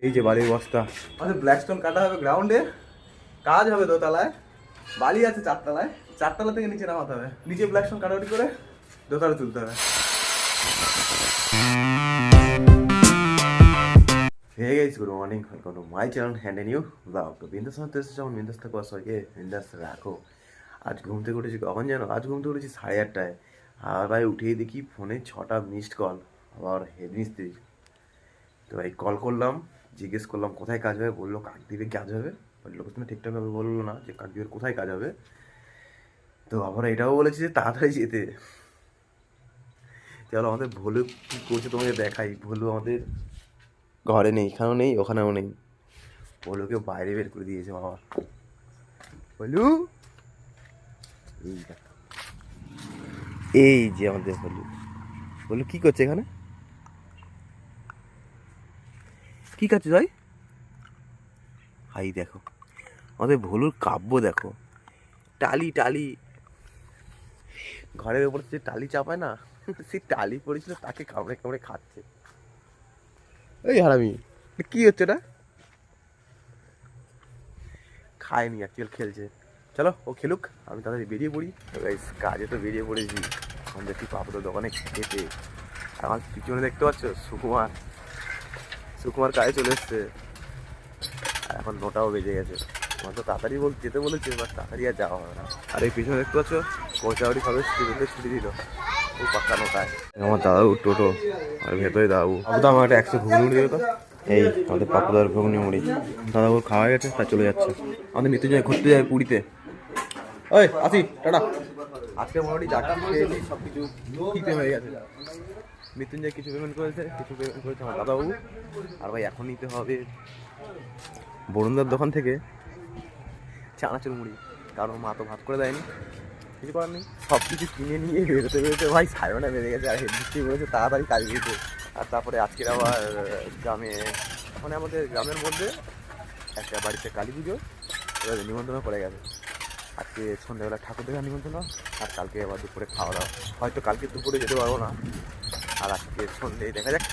এই যে বালির বস্তা আমাদের ব্ল্যাকস্টোন কাটা হবে গ্রাউন্ডে, কাজ হবে দোতলায়, বালি আছে চারতলায়, চারতলা থেকে নিচে নামাতে হবে, নিচে ব্ল্যাকস্টোন কাটাকুটি করে দোতলা তুলতে হবে। Hey guys, good morning. Welcome to my channel and a new vlog. তো বিন্দাস মধ্যে এসেছে, যেমন বিন্দাস থাকো সবাইকে বিন্দাস রাখো। আজ ঘুম থেকে উঠেছি কখন জানো? আজ ঘুম থেকে উঠেছি 8:30টায়। আর ভাই উঠেই দেখি ফোনে 6টা মিসড কল, আবার হেড মিস্ত্রি। তো ভাই কল করলাম, জিজ্ঞেস করলাম কোথায় কাজ হবে, বললো কাকদ্বীপে কাজ হবে, বাট লোকেশনে ঠিকঠাকভাবে বললো না যে কাকদ্বীপের কোথায় কাজ হবে। তো আবার এটাও বলেছি যে তাড়াতাড়ি যেতে। চলো আমাদের ভুলু কী করছে তোমাকে দেখাই। ভুলু আমাদের ঘরে নেই, এখানেও নেই ওখানেও নেই, ভুলুকে বাইরে বের করে দিয়েছে বাবা। ভুলু এই যে আমাদের ভুলু। ভুলু কি করছে এখানে? কি কাছে যাই হাই দেখো আমাদের ভুলুর কাব্য দেখো, টালি টালি ঘরের উপর যে টালি চাপায় না, সেই টালি পড়েছিল, তাকে কামড়ে কামড়ে খাচ্ছে। এই হারামি কি হচ্ছে না? খায়নি অ্যাকচুয়াল, খেলছে। চলো ও খেলুক, আমি তাড়াতাড়ি বেরিয়ে পড়ি। কাজে তো বেরিয়ে পড়েছি, এখন দেখি পাপড়ের দোকানে খেতে। আমার পিছনে দেখতে পাচ্ছ সুকুমার, সুকুমার কাজে চলে এসছে। আর এখন 9টাও বেজে গেছে। আমার তো তাড়াতাড়ি যেতে বলেছে, এবার তাড়াতাড়ি আর যাওয়া হবে না। আর এই পিছনে দেখতে পাচ্ছ কচাউড়ি খাবে, স্টুডেন্টদের ছুটি দিল ওই পাক্কা 9টায়। আমার দাদাবু টোটো, আর ভেতরে দাদাবু। আবু তো আমার একটা 100 ঘুগনি মুড়ি দিল তো। এই আমাদের পাপুদার ঘুগনি মুড়ি, দাদাবুর খাওয়া গেছে, তা চলে যাচ্ছে। আমাদের মৃত্যুঞ্জয় ঘুরতে যায় পুরীতে। ওই আসি টাটা। আজকে মোটামুটি যাটা খেয়েছি সব কিছু ঠিকঠাক হয়ে গেছে। মৃত্যুঞ্জয় কিছু পেমেন্ট করেছে, কিছু পেমেন্ট করেছে আমার দাদাবু। আর ভাই এখন নিতে হবে বরুণদার দোকান থেকে চানাচুর মুড়ি, কারণ মা তো ভাত করে দেয়নি, কিছু করার নেই। সব কিছু কিনে নিয়ে বেরোতে বেরোতে ভাই 9:30 বেজে গেছে। আর হেডমিস্ত্রি বলেছে তাড়াতাড়ি কাজ দিতে। আর তারপরে আজকের আবার গ্রামে, মানে আমাদের গ্রামের মধ্যে একটা বাড়িতে কালী পুজো, এবার নিমন্ত্রণ করে গেছে। আজকে সন্ধ্যাবেলা ঠাকুর দেখার নিমন্ত্রণ, আর কালকে আবার দুপুরে খাওয়া দাওয়া। হয়তো কালকে দুপুরে যেতে পারবো না, আর আজকে সন্ধ্যে দেখা যাক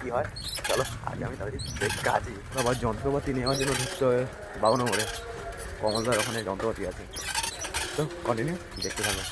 কী হয়। চলো আগে আমি তাড়াতাড়ি কাজই। আবার যন্ত্রপাতি নেওয়ার জন্য ঢুকতে হবে 52 নম্বরে, কমলদার ওখানে যন্ত্রপাতি আছে। তো কন্টিনিউ দেখতে থাকো।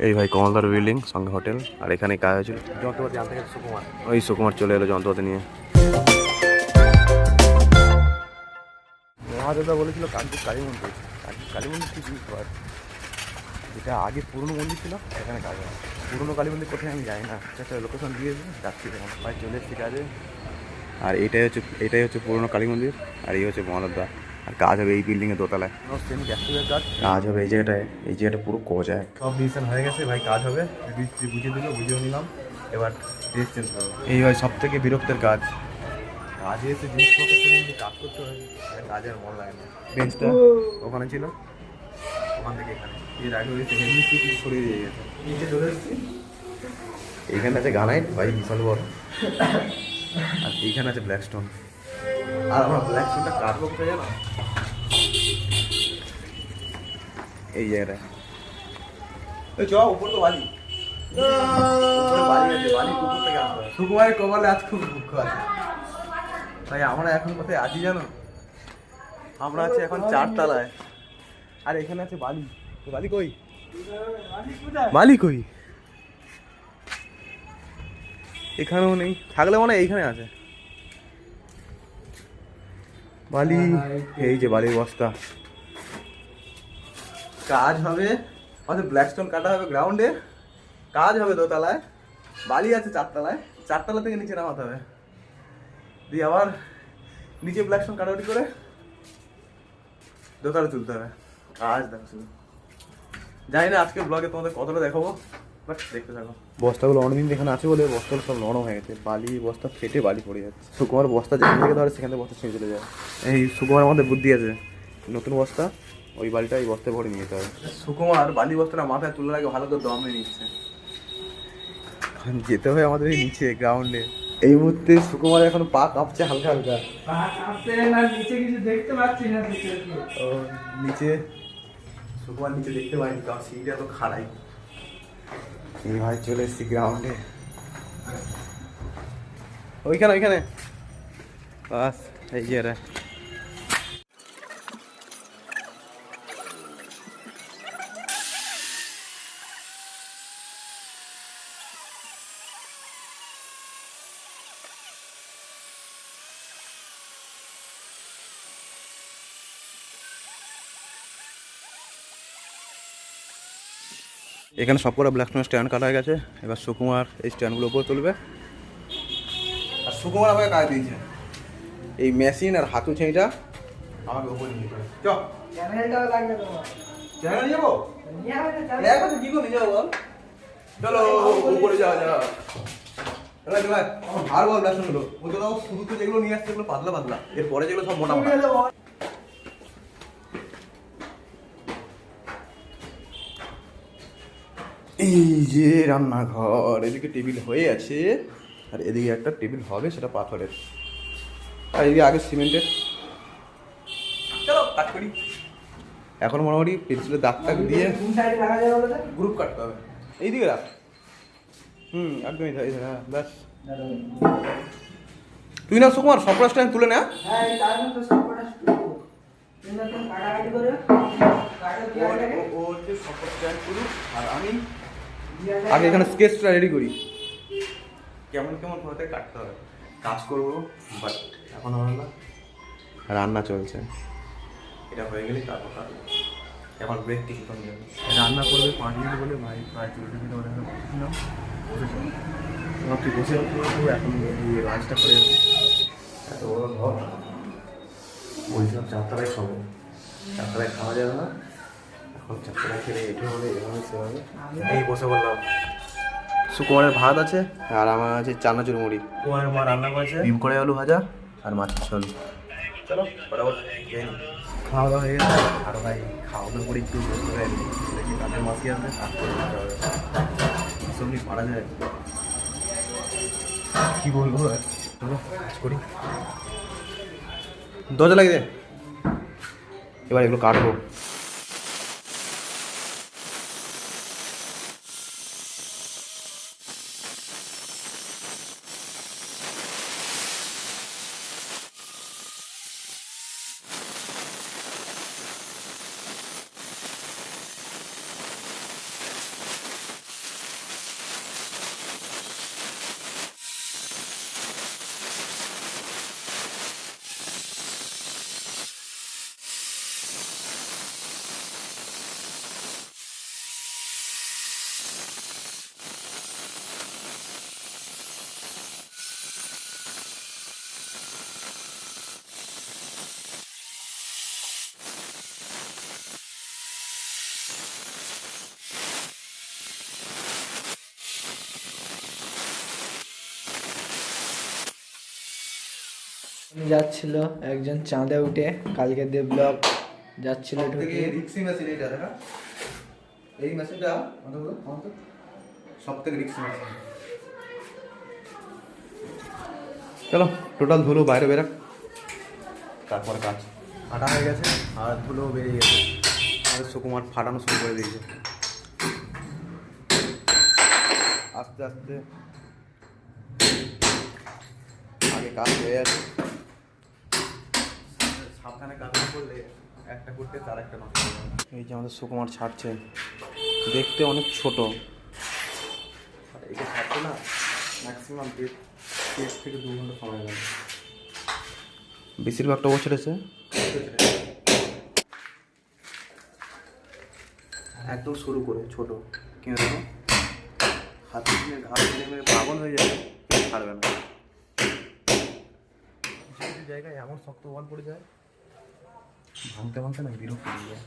এই ভাই কমলদার বিল্ডিং সঙ্গে হোটেল, আর এখানে কাজ হয়েছিল যন্ত্রপাতি আনতে গেছে সুকুমার। ওই সুকুমার চলে এলো যন্ত্রপাতি নিয়ে। মহাদেবদা বলেছিল কাকদ্বীপ কালী মন্দির, কাকদ্বীপ কালী মন্দির ঠিক বুঝতে পারছি, যেটা আগে পুরনো মন্দির ছিল সেখানে কাজ হয়। পুরনো কালী মন্দির কোথায় আমি জানি না, একটা লোকেশন দিয়েছে, যাচ্ছি এখন ভাই চলে এসেছি কাজে। আর এটাই হচ্ছে পুরনো কালী মন্দির, আর এই হচ্ছে মহাদেবদা। আর কাজ হবে এই বিল্ডিংয়ের দোতলায়, কাজ হবে এই জায়গাটা পুরো কোজায়। সব ডিসিশন হয়ে গেছে ভাই, কাজ হবে, বুঝিয়ে দিল, বুঝিয়ে নিলাম। এবার ড্রেস চেঞ্জ করবো। এই ভাই সব থেকে বিরক্তের কাজ, কাজে এসে জিনিসপত্র কিনে কাজ করতে হয়, কাজে আর মন লাগে না। বেঞ্চটা ওখানে ছিল, ওখান থেকে এখানে এর আগে হয়েছে হেডমিস্ত্রি কিছু সরিয়ে দিয়ে গেছে, নিচে চলে এসেছি। এইখানে আছে গ্রানাইট ভাই বিশাল বড়, আর এইখানে আছে ব্ল্যাকস্টোন। আর আমরা ব্ল্যাকস্টোনটা কাটবো কোথায় জানো? এই জায়গাটায়। চ উপর তো বালি, উপরে বালি আছে, বালি উপর থেকে আসবে। সুকুমারের কপালে আজ খুব দুঃখ আছে। তাই আমরা এখন কোথায় আছি জানো? আমরা আছি এখন 4 তলায়, আর এখানে আছে বালি। বালি কই? বালি কই? এখানেও নেই, থাকলে মনে হয় এইখানে আছে বালি। এই যে বালির বস্তা, কাজ হবে আমাদের ব্ল্যাকস্টোন কাটা হবে গ্রাউন্ডে, কাজ হবে দোতলায়, বালি আছে চারতলায়, চারতলা থেকে নিচে নামাতে হবে, দিয়ে আবার নিচে ব্ল্যাকস্টোন কাটাকুটি করে দোতলা তুলতে হবে। কাজ দেখো শুধু, জানি না আজকে ব্লগে তোমাদের কতটা দেখাবো, বাট দেখতে থাকো। বস্তাগুলো অনেকদিন এখানে আছে বলে বস্তাগুলো সব নরম হয়ে গেছে, বালি বস্তা ফেটে বালি পড়ে যাচ্ছে। সুকুমার বস্তা যেখান থেকে ধরে সেখান থেকে বস্তা ছেড়ে চলে যায়। এই সুকুমার আমাদের বুদ্ধি আছে, নতুন বস্তা ওই বালিটা এই বস্তায় ভরে নিয়ে যেতে হবে। সুকুমার বালি বস্তাটা মাথায় তোলার আগে ভালো করে দমে নিচ্ছে, যেতে হয় আমাদের এই নিচে গ্রাউন্ডে। এই মুহূর্তে সুকুমার এখন পা কাঁপছে হালকা হালকা। নিচে কিছু দেখতে পাচ্ছি না। ও নিচে সুকুমার নিচে দেখতে পাইনি, কারণ সিঁড়িটা তো খাড়াই। এই ভাই চলে এসছি গ্রাউন্ডে, ওইখানে ওইখানে বাস এই যে রে। এখানে সবকটা ব্ল্যাক স্টোন স্ট্যান্ড কাটা হয়ে গেছে। এবার সুকুমার এই স্ট্যান্ডগুলো উপরে তুলবে। আর সুকুমার আমাকে কাজ দিয়েছে এই মেশিন আর হাতু ছেঁটা আমাকে উপরে নিয়ে যাবে। চ চ্যানেলটাও লাগবে তোমার। চ্যানেল নিয়ে যাবো, নিয়ে হবে না এক কথা কি করে নিয়ে যাবো বল। চলো উপরে যাওয়া যাক। আর বল ব্ল্যাক স্টোনগুলো বলতে দাও, শুরু তো যেগুলো নিয়ে আসছে এগুলো পাতলা পাতলা, এরপরে যেগুলো সব মোটা মোটা। এই যে রান্নাঘর, এদিকে টেবিল হয়ে আছে আর এদিকে একটা টেবিল হবে, সেটা পাথরের, আর এদিকে আগে সিমেন্টের। চলো কাট করি। এখন মোটামুটি পেন্সিলের দাগ টাগ দিয়ে গ্রুপ কাটতে হবে। এইদিকে রাখ, একদমই তাই। হ্যাঁ ব্যাস, তুই না সুকুমার সবটা স্ট্যান্ড তুলে না। আর আমি আগে এখানে স্কেচটা রেডি করি, কেমন কেমন ভাবে কাটতে হবে। কাজ করবো, বাট এখন আমরা রান্না চলছে, এটা হয়ে গেলে তারপর কাটবো। এখন ব্রেক কিছুক্ষণ যাবে, রান্না করবে 5 মিনিট বলে ভাই প্রায় 40 মিনিট ওরা বসেছিলাম। ভাবছি বসে এখন লাঞ্চটা করে যাচ্ছি। এত বড় ঘর, বলছিলাম 4তলায় খাবো, 4তলায় খাওয়া যাবে না। এখন 4তলায় খেলে এটে হবে, এভাবে সেভাবে। এই বসে বললাম, সুকুমারের ভাত আছে আর আমার আছে চানাচুর মুড়ি। কুমারের মা রান্না করেছে ডিম কড়াই আলু ভাজা আর মাছের ঝোল। চলো ফটাফট খেয়ে নিই। খাওয়া দাওয়া হয়ে গেছে, আর ভাই খাওয়া দাওয়া করে একটু বসে করে দেখি তাদের মাসি আসবে, তারপরে যেতে হবে। সবজি পারা যায় কি বলবো, চলো কাজ করি। দরজা লাগিয়ে দে, এবার এগুলো কাটবো। যাচ্ছিল একজন চাঁদে উঠে, কালকে দেবব্লগ যাচ্ছিল রিক্সি মেশিন এইটা দেখা, এই মেশিনটা সব থেকে রিক্সি মেশিন। চলো টোটাল ধুলো বাইরে বেরাক, তারপরে কাজ। ফাটা হয়ে গেছে আর ধুলো বেরিয়ে গেছে, আমাদের সুকুমার ফাটানো শুরু করে দিয়েছে। আস্তে আস্তে আগে কাজ হয়ে আছে, সাবধানে কাজ না করলে একটা করতে তার একটা নষ্ট হয়ে যাবে। এই যে আমাদের সুকুমার ছাড়ছে, দেখতে অনেক ছোট, একে ছাড়ছে না ম্যাক্সিমাম 1.5 থেকে 2 ঘন্টা সময় লাগে। বেশিরভাগটা বছর এসে একদম শুরু করে ছোট, কিন্তু হাতে ঘাস মেরে মেরে পাগল হয়ে যাবে, ছাড়বে না। কিছু জায়গায় এমন শক্ত ওয়াল পড়ে যায়, ভাঙতে ভাঙতে না বিরক্ত হয়ে যায়।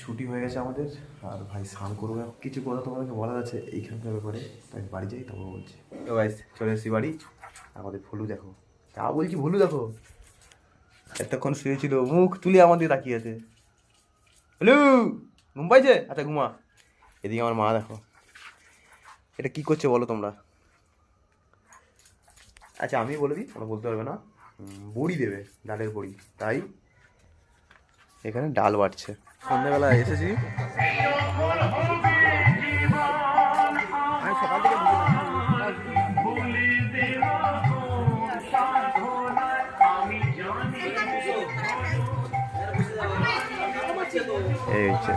ছুটি হয়ে গেছে আমাদের, আর ভাই স্নান করবো। কিছু কথা তোমাদেরকে বলার আছে এইখানকার ব্যাপারে, তাই বাড়ি যাই তারপর বলছি। তো গাইস চলে এসেছি বাড়ি। আমাদের ভুলু দেখো, তা বলছি ভুলু দেখো, এতক্ষণ শুয়েছিল, মুখ তুলে আমাদের তাকিয়ে আছে। হ্যালো, ঘুম পাইছে? আচ্ছা ঘুমা। এদিকে আমার মা দেখো, এটা কি করছে বলো তোমরা? আচ্ছা আমি বলে দিই, তোমরা বলতে পারবে না। বড়ি দেবে, ডালের বড়ি, তাই এখানে ডাল বাটছে। সন্ধ্যাবেলা এসেছি, আমি সকাল থেকে এই হচ্ছে